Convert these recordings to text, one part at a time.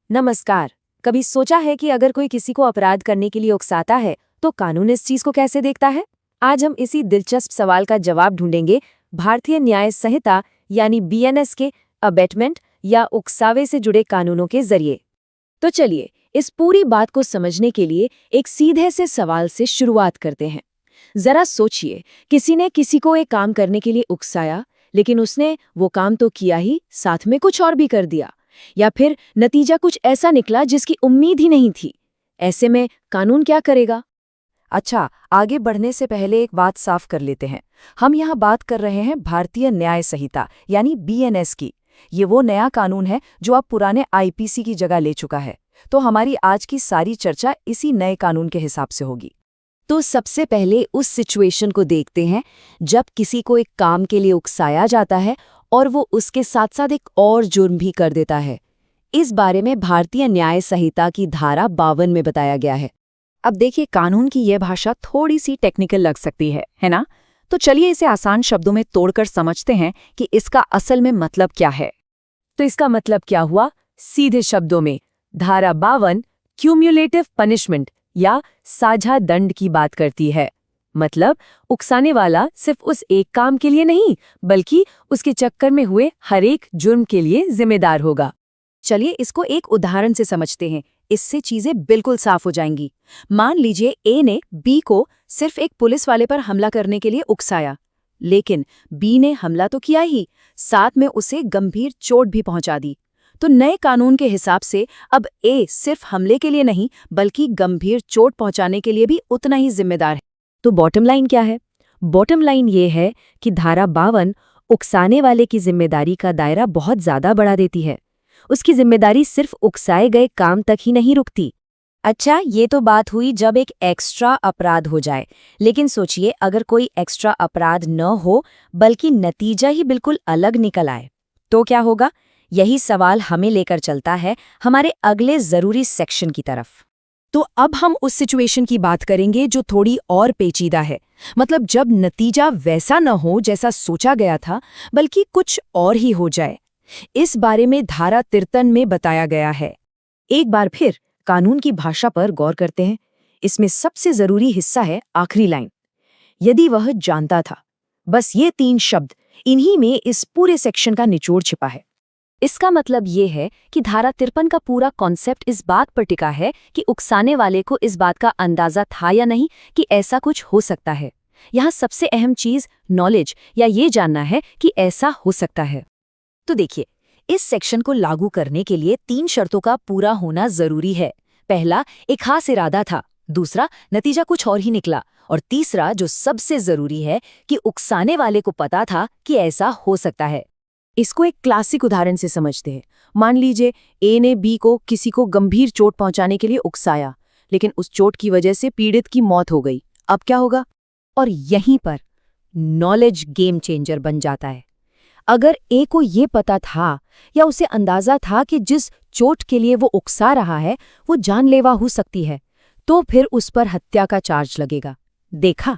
नमस्कार। कभी सोचा है कि अगर कोई किसी को अपराध करने के लिए उकसाता है तो कानून इस चीज को कैसे देखता है? आज हम इसी दिलचस्प सवाल का जवाब ढूंढेंगे भारतीय न्याय संहिता यानी बीएनएस के अबेटमेंट या उकसावे से जुड़े कानूनों के जरिए। तो चलिए इस पूरी बात को समझने के लिए एक सीधे से सवाल से शुरुआत करते हैं। जरा सोचिए, किसी ने किसी को एक काम करने के लिए उकसाया, लेकिन उसने वो काम तो किया ही, साथ में कुछ और भी कर दिया, या फिर नतीजा कुछ ऐसा निकला जिसकी उम्मीद ही नहीं थी। ऐसे में कानून क्या करेगा? अच्छा, आगे बढ़ने से पहले एक बात साफ कर लेते हैं। हम यहाँ बात कर रहे हैं भारतीय न्याय संहिता यानी बीएनएस की। ये वो नया कानून है जो अब पुराने आईपीसी की जगह ले चुका है। तो हमारी आज की सारी चर्चा इसी नए कानून के हिसाब से होगी। तो सबसे पहले उस सिचुएशन को देखते हैं जब किसी को एक काम के लिए उकसाया जाता है और वो उसके साथ साथ एक और जुर्म भी कर देता है। इस बारे में भारतीय न्याय संहिता की धारा 52 में बताया गया है। अब देखिए, कानून की यह भाषा थोड़ी सी टेक्निकल लग सकती है ना? तो चलिए इसे आसान शब्दों में तोड़कर समझते हैं कि इसका असल में मतलब क्या है। तो इसका मतलब क्या हुआ? सीधे शब्दों में धारा 52 क्यूम्युलेटिव पनिशमेंट या साझा दंड की बात करती है। मतलब उकसाने वाला सिर्फ उस एक काम के लिए नहीं, बल्कि उसके चक्कर में हुए हर एक जुर्म के लिए जिम्मेदार होगा। चलिए इसको एक उदाहरण से समझते हैं, इससे चीजें बिल्कुल साफ हो जाएंगी। मान लीजिए ए ने बी को सिर्फ एक पुलिस वाले पर हमला करने के लिए उकसाया, लेकिन बी ने हमला तो किया ही, साथ में उसे गंभीर चोट भी पहुंचा दी। तो नए कानून के हिसाब से अब ए सिर्फ हमले के लिए नहीं, बल्कि गंभीर चोट पहुंचाने के लिए भी उतना ही जिम्मेदार है। तो बॉटम लाइन क्या है? बॉटम लाइन ये है कि धारा 52 उकसाने वाले की जिम्मेदारी का दायरा बहुत ज्यादा बढ़ा देती है। उसकी जिम्मेदारी सिर्फ उकसाए गए काम तक ही नहीं रुकती। अच्छा, ये तो बात हुई जब एक एक्स्ट्रा अपराध हो जाए, लेकिन सोचिए अगर कोई एक्स्ट्रा अपराध न हो, बल्कि नतीजा ही बिल्कुल अलग निकल आए, तो क्या होगा? यही सवाल हमें लेकर चलता है हमारे अगले जरूरी सेक्शन की तरफ। तो अब हम उस सिचुएशन की बात करेंगे जो थोड़ी और पेचीदा है। मतलब जब नतीजा वैसा न हो जैसा सोचा गया था, बल्कि कुछ और ही हो जाए। इस बारे में धारा 53 में बताया गया है। एक बार फिर कानून की भाषा पर गौर करते हैं। इसमें सबसे जरूरी हिस्सा है आखिरी लाइन, यदि वह जानता था। बस ये 3 शब्द, इन्हीं में इस पूरे सेक्शन का निचोड़ छिपा है। इसका मतलब ये है कि धारा 53 का पूरा कॉन्सेप्ट इस बात पर टिका है कि उकसाने वाले को इस बात का अंदाजा था या नहीं कि ऐसा कुछ हो सकता है। यहाँ सबसे अहम चीज नॉलेज या ये जानना है कि ऐसा हो सकता है। तो देखिए, इस सेक्शन को लागू करने के लिए 3 शर्तों का पूरा होना जरूरी है। पहला, एक खास इरादा था। दूसरा, नतीजा कुछ और ही निकला। और तीसरा, जो सबसे जरूरी है, कि उकसाने वाले को पता था कि ऐसा हो सकता है। इसको एक क्लासिक उदाहरण से समझते हैं। मान लीजिए ए ने बी को किसी को गंभीर चोट पहुंचाने के लिए उकसाया, लेकिन उस चोट की वजह से पीड़ित की मौत हो गई। अब क्या होगा? और यहीं पर नॉलेज गेम चेंजर बन जाता है। अगर ए को ये पता था या उसे अंदाजा था कि जिस चोट के लिए वो उकसा रहा है वो जानलेवा हो सकती है, तो फिर उस पर हत्या का चार्ज लगेगा। देखा,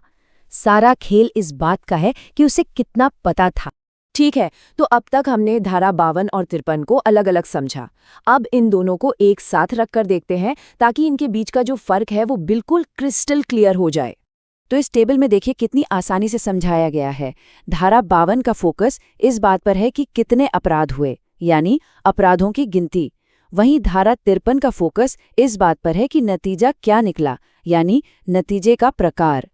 सारा खेल इस बात का है कि उसे कितना पता था। ठीक है, तो अब तक हमने धारा 52 और 53 को अलग अलग समझा। अब इन दोनों को एक साथ रखकर देखते हैं ताकि इनके बीच का जो फर्क है वो बिल्कुल क्रिस्टल क्लियर हो जाए। तो इस टेबल में देखिए कितनी आसानी से समझाया गया है। धारा 52 का फोकस इस बात पर है कि कितने अपराध हुए, यानी अपराधों की गिनती। वहीं धारा 53 का फोकस इस बात पर है कि नतीजा क्या निकला, यानी नतीजे का प्रकार।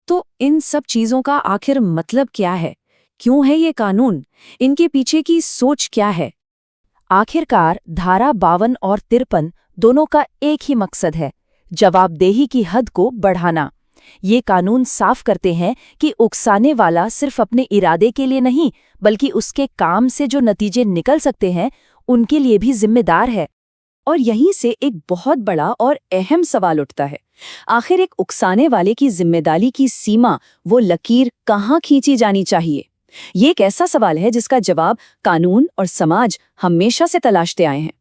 तो इन सब चीजों का आखिर मतलब क्या है? क्यों है ये कानून? इनके पीछे की सोच क्या है? आखिरकार धारा 52 और 53 दोनों का एक ही मकसद है, जवाबदेही की हद को बढ़ाना। ये कानून साफ करते हैं कि उकसाने वाला सिर्फ अपने इरादे के लिए नहीं, बल्कि उसके काम से जो नतीजे निकल सकते हैं उनके लिए भी जिम्मेदार है। और यहीं से एक बहुत बड़ा और अहम सवाल उठता है, आखिर एक उकसाने वाले की जिम्मेदारी की सीमा, वो लकीर कहाँ खींची जानी चाहिए? ये एक ऐसा सवाल है जिसका जवाब कानून और समाज हमेशा से तलाशते आए हैं।